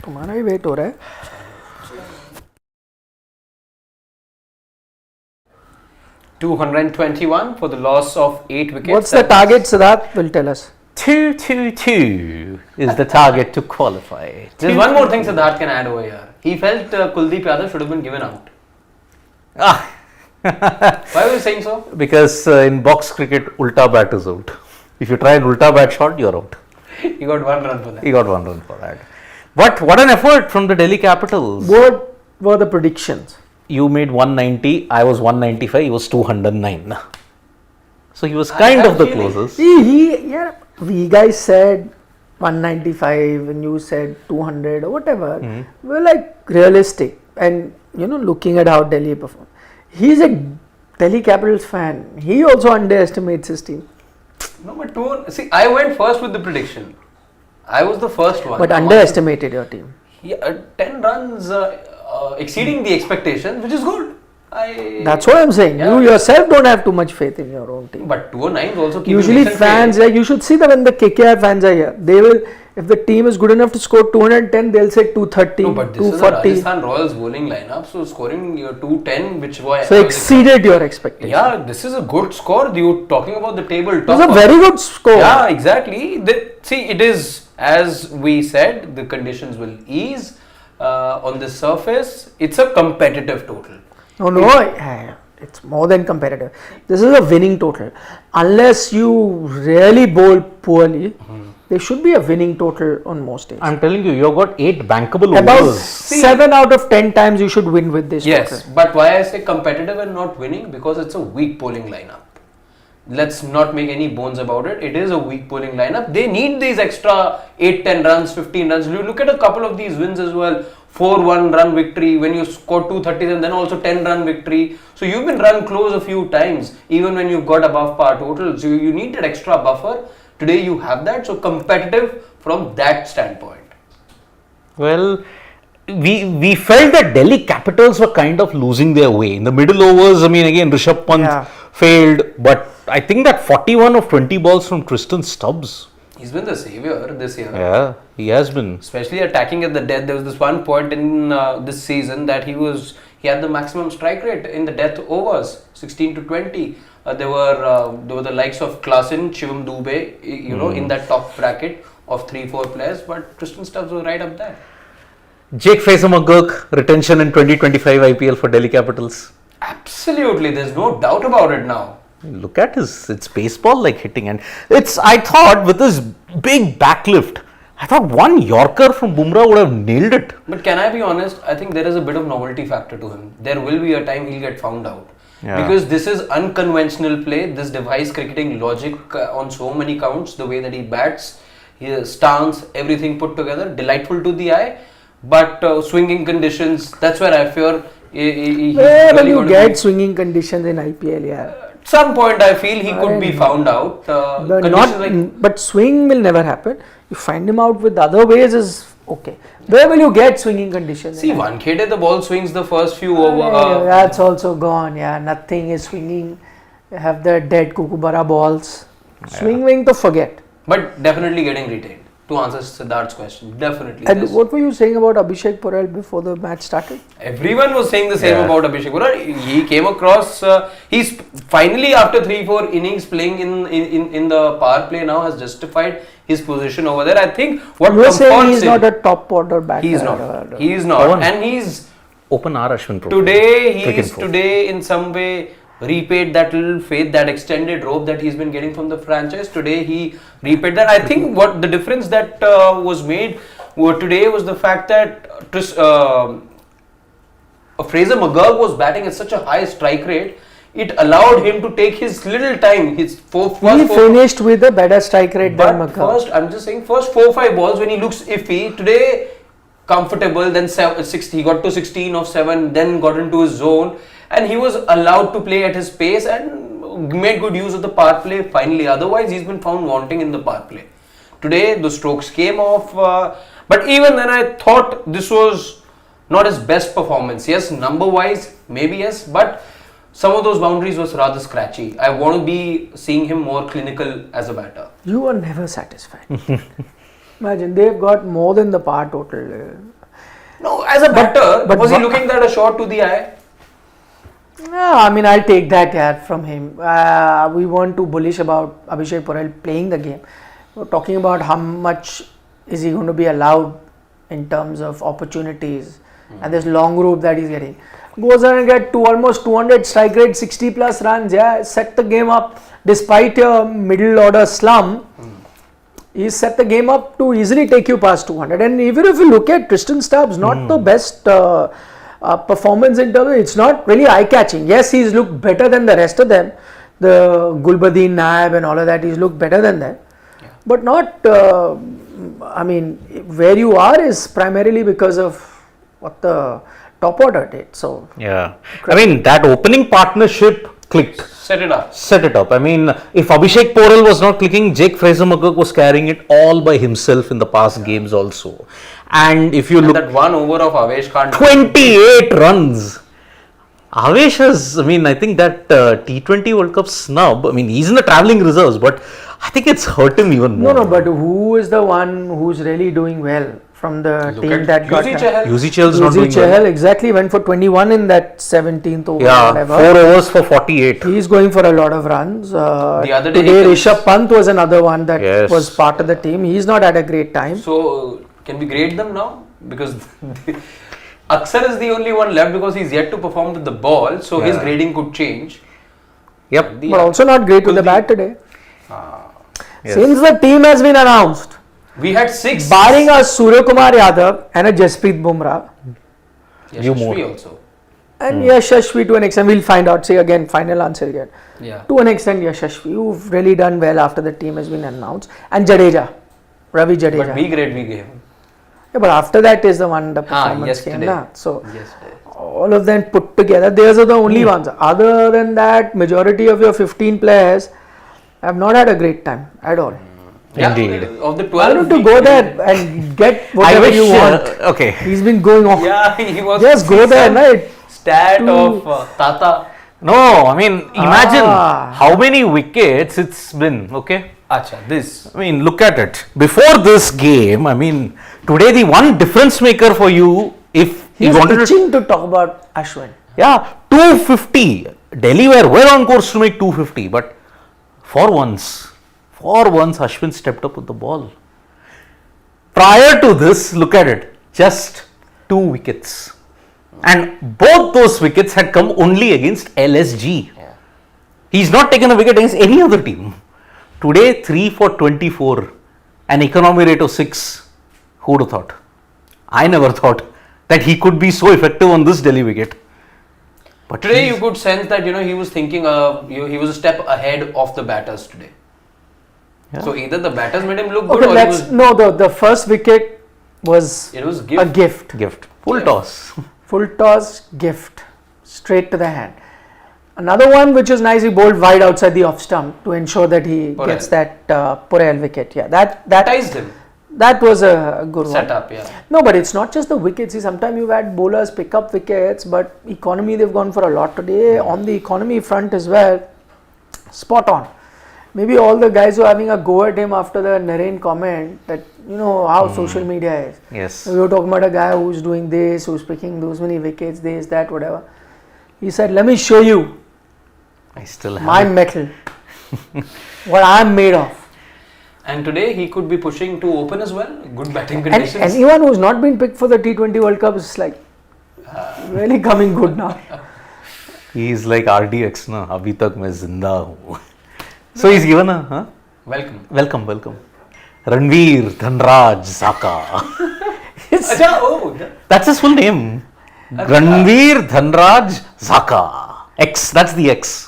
तुम्हारा ही वेट हो रहा है. 221 for the loss of 8 wickets. What's the target, Siddharth will tell us. 222 is the target to qualify. There's one more thing Siddharth can add over here. He felt Kuldeep Yadav should have been given out. Ah. Why were you saying so? Because in box cricket, ulta bat is out. If you try an ulta bat shot, you're out. He got 1 run for that. He got 1 run for that. But what an effort from the Delhi Capitals. What were the predictions? You made 190, I was 195, he was 209. So he was kind of the closest. We guys said 195 and you said 200 or whatever. We're like realistic and looking at how Delhi performed. He's a Delhi Capitals fan. He also underestimates his team. No, but see, I went first with the prediction. I was the first one. But underestimated your team. 10 runs exceeding the expectations, which is good. That's what I'm saying. You yourself don't have too much faith in your own team. But 209 also keeping usually fans, you should see that when the KKR fans are here, they will, if the team is good enough to score 210, they'll say 230, no, but this 240. is a Rajasthan Royals bowling lineup, so scoring 210, which was... So exceeded your expectation. Yeah, this is a good score. You're talking about the table top. It was a very good score. Yeah, exactly. See, it is, as we said, the conditions will ease on the surface. It's a competitive total. No, it's more than competitive. This is a winning total. Unless you really bowl poorly, there should be a winning total on most days. I'm telling you, you've got 8 bankable About overs. 7 out of 10 times you should win with this total. Yes, but why I say competitive and not winning? Because it's a weak bowling lineup. Let's not make any bones about it. It is a weak bowling lineup. They need these extra 8, 10 runs, 15 runs. You look at a couple of these wins as well. 4-1 run victory when you score 230s and then also 10 run victory. So you've been run close a few times even when you got above par total. So you need that extra buffer. Today you have that. So competitive from that standpoint. Well, we felt that Delhi Capitals were kind of losing their way. In the middle overs, I mean, again, Rishabh Pant failed. But I think that 41 of 20 balls from Tristan Stubbs. He's been the savior this year. Yeah, he has been. Especially attacking at the death. There was this one point in this season that he had the maximum strike rate in the death overs, 16 to 20. There were the likes of Klassen, Shivam Dubey, in that top bracket of 3-4 players. But Tristan Stubbs was right up there. Jake Fraser-McGurk, retention in 2025 IPL for Delhi Capitals. Absolutely, there's no doubt about it now. Look at it's baseball like hitting, and I thought with this big backlift, I thought one Yorker from Bumrah would have nailed it. But can I be honest, I think there is a bit of novelty factor to him. There will be a time he'll get found out. Yeah. Because this is unconventional play, this device cricketing logic on so many counts, the way that he bats, his stance, everything put together, delightful to the eye. But swinging conditions, that's where I fear he's really you get swinging conditions in IPL, At some point I feel he could be found out. But swing will never happen. You find him out with other ways is okay. Where will you get swinging conditions? See, Wankhede, the ball swings the first few over. That's also gone, nothing is swinging. You have the dead Kukubara balls. Swing to forget. But definitely getting retained. To answer Siddharth's question, definitely. And what were you saying about Abhishek Porel before the match started? Everyone was saying the same about Abhishek Porel. He came across, he's finally after 3-4 innings playing in the power play now has justified his position over there. I think what you were saying he's not a top order batter. He's not. He's not. And he's open Ashwin today in some way repaid that little faith, that extended rope that he's been getting from the franchise. Today he repaid that. I think what the difference that was made today was the fact that Fraser-McGurk was batting at such a high strike rate. It allowed him to take his little time. He finished with a better strike rate than McGurk. I'm just saying, first 4-5 balls when he looks iffy. Today, comfortable. Then he got to 16 of 7. Then got into his zone. And he was allowed to play at his pace and made good use of the power play finally. Otherwise, he's been found wanting in the power play. Today, the strokes came off. But even then, I thought this was not his best performance. Yes, number-wise, maybe yes. But some of those boundaries was rather scratchy. I want to be seeing him more clinical as a batter. You are never satisfied. Imagine, they've got more than the par total. No, as a batter, but was he looking at a shot to the eye? No, I mean, I'll take that from him. We weren't too bullish about Abhishek Porel playing the game. We're talking about how much is he going to be allowed in terms of opportunities and this long rope that he's getting. Goes on and get to almost 200 strike rate, 60 plus runs. Yeah, set the game up despite a middle order slump. He set the game up to easily take you past 200. And even if you look at Tristan Stubbs, not the best performance in terms of, it's not really eye-catching. Yes, he's looked better than the rest of them. The Gulbadin Naib and all of that, he's looked better than them. Yeah. But not, I mean, where you are is primarily because of what the top order did. So yeah, I mean, that opening partnership clicked. Set it up. Set it up. I mean, if Abhishek Porel was not clicking, Fraser-McGurk was carrying it all by himself in the past games also. And if you look that one over of Avesh Khan, 28 runs. Avesh has, I mean, I think that T20 World Cup snub, I mean, he's in the travelling reserves, but I think it's hurt him even more. No, but who is the one who's really doing well from the team that got Yuzi Chahal's not doing Chahal well. Exactly, went for 21 in that 17th over. Yeah, whatever. 4 overs for 48. He's going for a lot of runs. The other day today, Rishabh Pant was another one that was part of the team. He's not had a great time. So, can we grade them now? Because Aksar is the only one left because he's yet to perform with the ball. So, his grading could change. Yep. But also not great with the bat today. Yes. Since the team has been announced, we had 6. barring a Surya Kumar Yadav and a Jasprit Bumrah. Yashasvi also. And Yashasvi to an extent, we'll find out. Say again, final answer again. Yeah. To an extent, Yashasvi, who've really done well after the team has been announced. And Jadeja, Ravi Jadeja. But B grade we gave him. Yeah, but after that is the one the performance came. So yesterday. all of them put together, those are the only ones. Other than that, majority of your 15 players have not had a great time at all. Yeah, indeed. Of the 12, Why don't you go there and get whatever you want? Okay. He's been going off. Yeah, he was. Just go there, right? Stat of Tata. No, I mean, imagine how many wickets it's been, okay? Acha, this. I mean, look at it. Before this game, I mean, today the one difference maker for you, if He's you wanted itching to talk about Ashwin. Yeah, 250. Delhi were well on course to make 250, but for once, Ashwin stepped up with the ball. Prior to this, look at it, just 2 wickets. And both those wickets had come only against LSG. Yeah. He's not taken a wicket against any other team. Today, 3 for 24, an economy rate of 6. Who would have thought? I never thought that he could be so effective on this Delhi wicket. But today you could sense that he was thinking he was a step ahead of the batters today. Yeah. So either the batters made him look good or the first wicket was a gift. Full toss. Full toss, gift. Straight to the hand. Another one which is nice, he bowled wide outside the off stump to ensure that he gets that Porel wicket. Yeah, that ticed him. That was a good setup, one. Yeah. No, but it's not just the wickets. See, sometimes you've had bowlers pick up wickets, but economy they've gone for a lot today. On the economy front as well, spot on. Maybe all the guys who are having a go at him after the Narain comment that how social media is. Yes. We were talking about a guy who's doing this, who's picking those many wickets, this, that, whatever. He said, "Let me show you. I still have my metal, what I'm made of." And today he could be pushing to open as well. Good batting conditions. And anyone who's not been picked for the T20 World Cup is like really coming good now. He's like RDX, na? Abhi tak main zinda hu. So he's given a welcome. Ranveer Dhanraj Zaka. That's his full name. Ranveer Dhanraj Zaka. X. That's the X.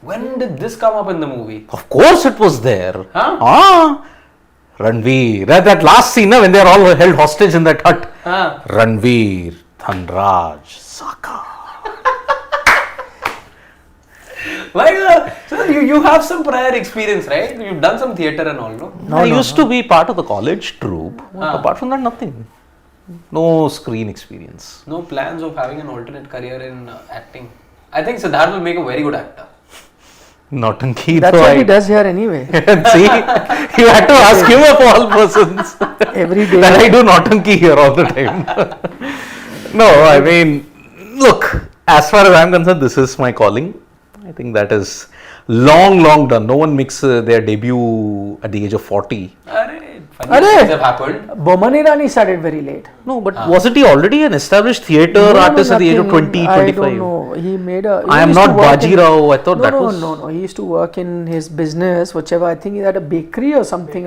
When did this come up in the movie? Of course it was there. Huh? Ranveer. That last scene when they're all held hostage in that hut. Huh? Ranveer Dhanraj Zaka. So you have some prior experience, right? You've done some theatre and all, no? I used to be part of the college troupe. Apart from that, nothing. No screen experience. No plans of having an alternate career in acting. I think Siddharth will make a very good actor. Nautanki. That's what he does here anyway. See, you had to ask him of all persons. Every day. That I do Nautanki here all the time. No, I mean, look, as far as I'm concerned, this is my calling. I think that is long done. No one makes their debut at the age of 40. Funny things have happened. Boman Irani started very late. No, but wasn't he already an established theatre artist at the age of 20, 25? I don't know. He made a... I am not Baji Rao. I thought that was... No. He used to work in his business, whichever. I think he had a bakery or something.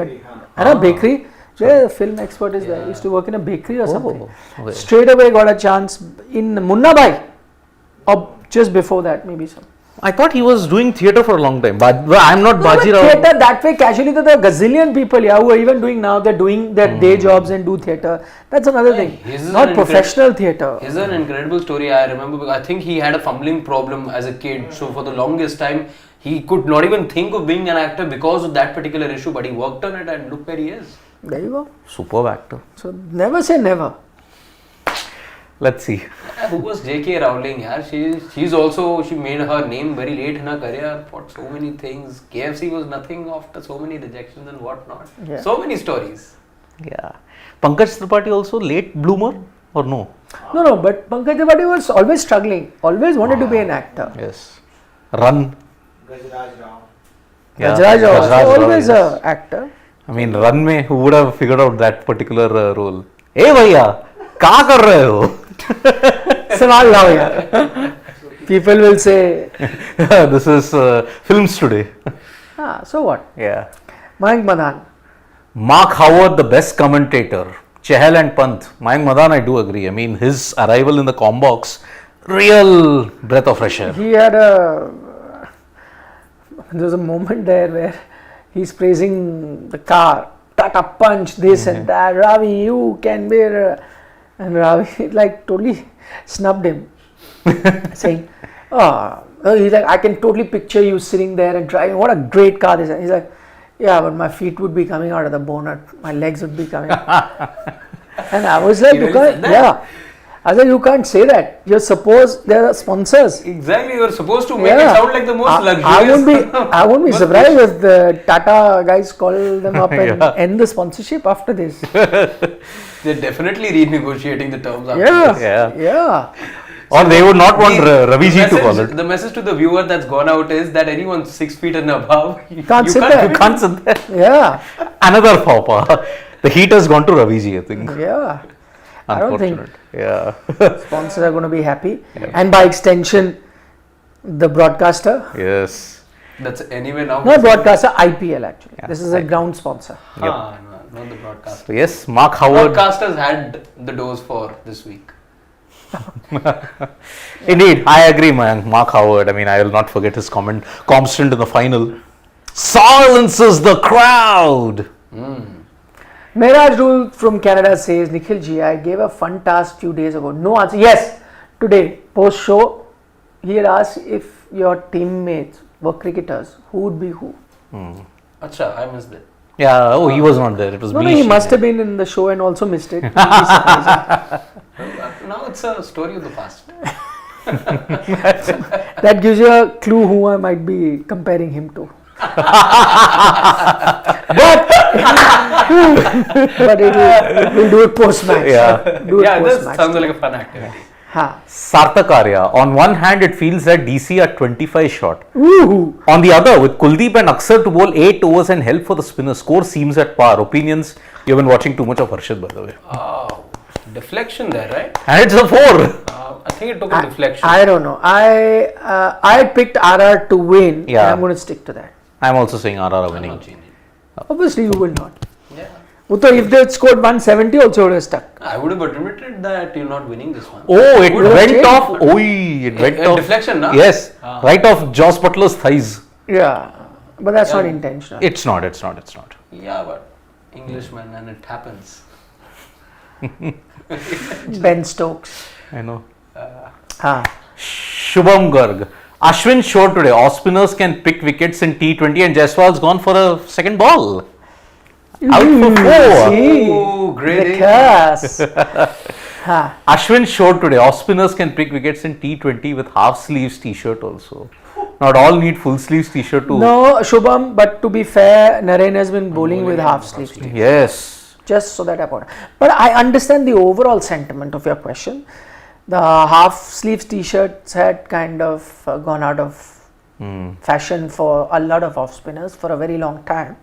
At a bakery. Where the film expert is there. He used to work in a bakery or something. Okay. Straight away got a chance in Munna Bhai. Or just before that, maybe some. I thought he was doing theatre for a long time, but I'm not Baji Rao. Theatre that way, casually, there are gazillion people who are even doing now, they're doing their day jobs and do theatre. That's another thing. Not professional theatre. It's an incredible story. I remember, I think he had a fumbling problem as a kid. So for the longest time, he could not even think of being an actor because of that particular issue, but he worked on it and look where he is. There you go. Superb actor. So never say never. Let's see. Who was J.K. Rowling? She made her name very late in her career for so many things. KFC was nothing after so many rejections and whatnot. Yeah. So many stories. Yeah. Pankaj Tripathi also late bloomer or no? No, but Pankaj Tripathi was always struggling. Always wanted to be an actor. Yes. Run. Gajraj Rao. Yeah, Gajraj Rao Gajraj Rao, always yes. an actor. I mean, Run में who would have figured out that particular role? Hey भैया, क्या कर रहे हो? सवाल लाओ यार. People will say. This is films today. So what? Yeah. Mayank Madan. Mark Howard, the best commentator. Chahal and Pant. Mayank Madan, I do agree. I mean, his arrival in the Combox, real breath of fresh air. He had there's a moment there where he's praising the car. Tata punch, this and that. Ravi, you can be... And Ravi like totally snubbed him. Saying, he's like, I can totally picture you sitting there and driving. What a great car this is. He's like, yeah, but my feet would be coming out of the bonnet. My legs would be coming out. And I was like, you can't, yeah. I was like, you can't say that. You're supposed, there are sponsors. Exactly, you're supposed to make it sound like the most luxurious. I won't be surprised if the Tata guys call them up and end the sponsorship after this. They're definitely renegotiating the terms after this. Yeah. Or they would not want Raviji to call it. The message to the viewer that's gone out is that anyone 6 feet and above, you can't sit there. You can't sit there. Yeah. Another faux. The heat has gone to Raviji, I think. Yeah. I don't think sponsors are going to be happy. Yeah. And by extension, the broadcaster. Yes. That's anyway now. Not broadcaster, IPL actually. Yeah, this is a ground sponsor. No, not the broadcaster. So yes, Mark Howard. Broadcasters had the dose for this week. Indeed, I agree, man. Mark Howard. I mean, I will not forget his comment. Constant in the final. Silences the crowd. Mehraj Rule from Canada says, Nikhil ji, I gave a fun task few days ago. No answer. Yes, today, post show, he had asked if your teammates were cricketers, who would be who? Acha, I missed it. Yeah, he was not there. It was No, he must have been in the show and also missed it. Now it's a story of the past. That gives you a clue who I might be comparing him to. but we'll do it post match. That sounds like a fun activity. Sarthak Arya. On one hand, it feels that DC at 25 shot. Ooh. On the other, with Kuldeep and Aksar to bowl 8 overs and help for the spinner, score seems at par. Opinions? You've been watching too much of Harshad, by the way. Oh, deflection there, right? And it's a 4. I think it took a deflection. I don't know. I picked RR to win. Yeah. And I'm going to stick to that. I'm also saying RR are I'm winning. not changing. Obviously, you will not. Yeah. Uttar, if they had scored 170, also would have stuck. I would have admitted that you're not winning this one. Oh, it Would have went changed. off. It went off. Deflection, no? Yes. Right off Joss Butler's thighs. Yeah. But that's not intentional. It's not. Yeah, but Englishman and it happens. Ben Stokes. I know. Shubham Garg. Ashwin showed today, off spinners can pick wickets in T20 and Jaiswal's gone for a second ball. Out for 4. Oh, great. Ashwin showed today, off spinners can pick wickets in T20 with half sleeves t-shirt also. Not all need full sleeves t-shirt to. No, Shubham, but to be fair, Naren has been bowling with half sleeves. Yes. Just so that I point. But I understand the overall sentiment of your question. The half sleeves t-shirts had kind of gone out of fashion for a lot of off spinners for a very long time.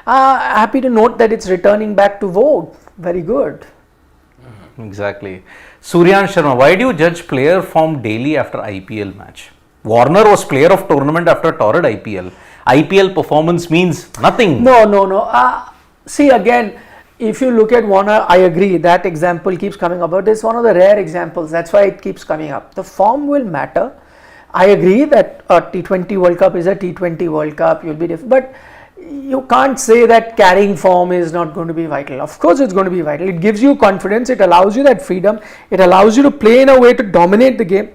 Happy to note that it's returning back to vogue. Very good. Exactly. Suryan Sharma, why do you judge player form daily after IPL match? Warner was player of tournament after torrid IPL. IPL performance means nothing. No. See again, if you look at Warner, I agree that example keeps coming up, but it's one of the rare examples. That's why it keeps coming up. The form will matter. I agree that a T20 World Cup is a T20 World Cup. You'll be different, but you can't say that carrying form is not going to be vital. Of course, it's going to be vital. It gives you confidence. It allows you that freedom. It allows you to play in a way to dominate the game.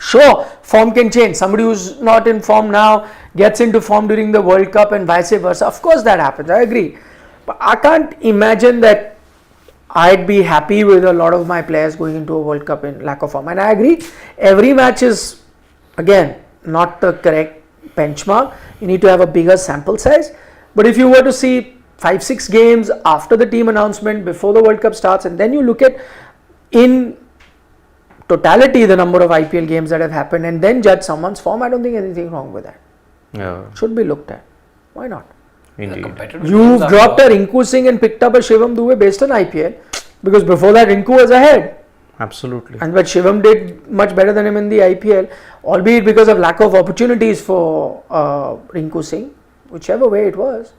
Sure, form can change. Somebody who's not in form now gets into form during the World Cup and vice versa. Of course, that happens. I agree. But I can't imagine that I'd be happy with a lot of my players going into a World Cup in lack of form. And I agree, every match is, again, not the correct benchmark. You need to have a bigger sample size. But if you were to see 5-6 games after the team announcement, before the World Cup starts, and then you look at in totality the number of IPL games that have happened and then judge someone's form, I don't think anything wrong with that. Yeah. Should be looked at. Why not? Indeed. You've dropped a Rinku Singh and picked up a Shivam Dube based on IPL, because before that Rinku was ahead. Absolutely. And but Shivam did much better than him in the IPL, albeit because of lack of opportunities for Rinku Singh, whichever way it was.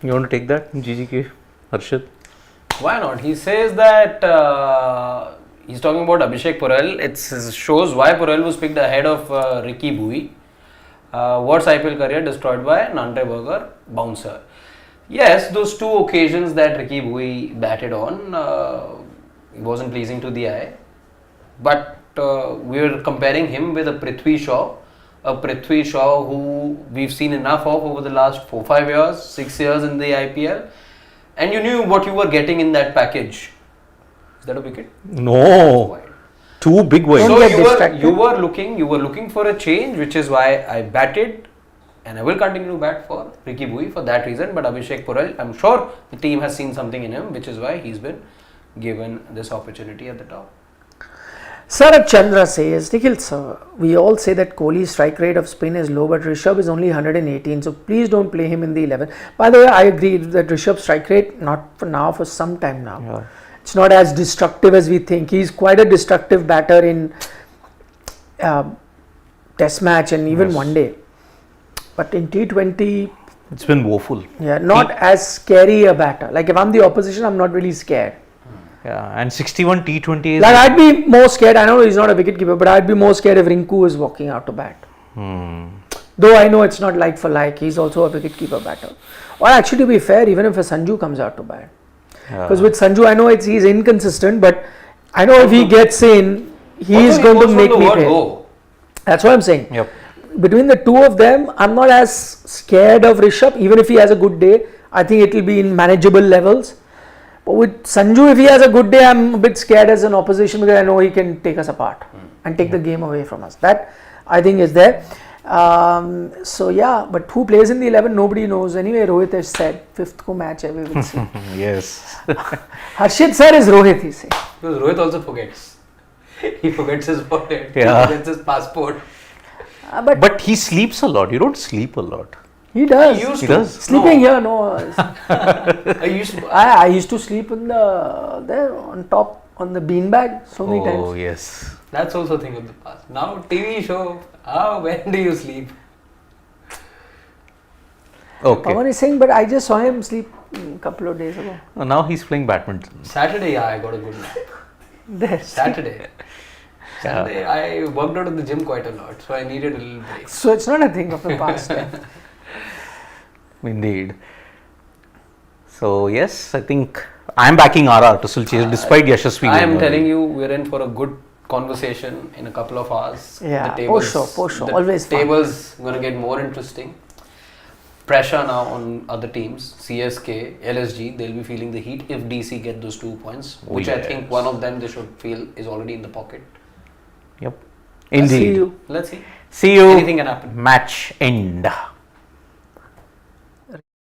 You want to take that, GGK, Harshit? Why not? He says that he's talking about Abhishek Porel. It shows why Porel was picked ahead of Ricky Bui. Worst IPL career destroyed by an Burger bouncer. Yes, those two occasions that Ricky Bui batted on, it wasn't pleasing to the eye. But we were comparing him with a Prithvi Shaw who we've seen enough of over the last 4-5 years, 6 years in the IPL. And you knew what you were getting in that package. Is that a wicket? No. Two big wides. So you were looking for a change, which is why I batted, and I will continue to bat for Ricky Bui for that reason. But Abhishek Porel, I'm sure the team has seen something in him, which is why he's been given this opportunity at the top. Sarat Chandra says, Nikhil sir, we all say that Kohli's strike rate of spin is low, but Rishabh is only 118, so please don't play him in the 11. By the way, I agree that Rishabh's strike rate, not for now, for some time now. Yeah. It's not as destructive as we think. He's quite a destructive batter in Test match and even one day. But in T20, it's been woeful. Yeah, not as scary a batter. Like if I'm the opposition, I'm not really scared. Yeah, and 61 T20 is... Like I'd be more scared. I know he's not a wicket keeper, but I'd be more scared if Rinku is walking out to bat. Though I know it's not like for like. He's also a wicket keeper batter. Or actually, to be fair, even if a Sanju comes out to bat. Because with Sanju, I know he's inconsistent, but I know if he gets in, he's going to make me pay. That's what I'm saying. Yep. Between the two of them, I'm not as scared of Rishabh. Even if he has a good day, I think it will be in manageable levels. But with Sanju, if he has a good day, I'm a bit scared as an opposition because I know he can take us apart and take the game away from us. That I think is there. So yeah, but who plays in the 11? Nobody knows. Anyway, Rohit has said 5th ko match hai, we will see. Yes. Harshit sir is Rohit, he says. Because Rohit also forgets. He forgets his wallet. Yeah. He forgets his passport. But he sleeps a lot. You don't sleep a lot. He does. He used He to. does. Sleeping here, no. I I used to sleep in the there on top on the beanbag so many times. Oh yes. That's also a thing of the past. Now TV show. When do you sleep? Okay. Pawan is saying, but I just saw him sleep a couple of days ago. Now he's playing badminton. Saturday, I got a good nap. There. Saturday, I worked out in the gym quite a lot, so I needed a little break. So it's not a thing of the past. Indeed. So yes, I think I'm backing RR to still chase despite Yashasvi. I am telling you, we're in for a good conversation in a couple of hours. Yeah, for sure. The Always fun. table's going to get more interesting. Pressure now on other teams, CSK, LSG, they'll be feeling the heat if DC get those 2 points, which I think one of them they should feel is already in the pocket. Yep. Indeed. See you. Let's see. See you. Anything can happen. Match end.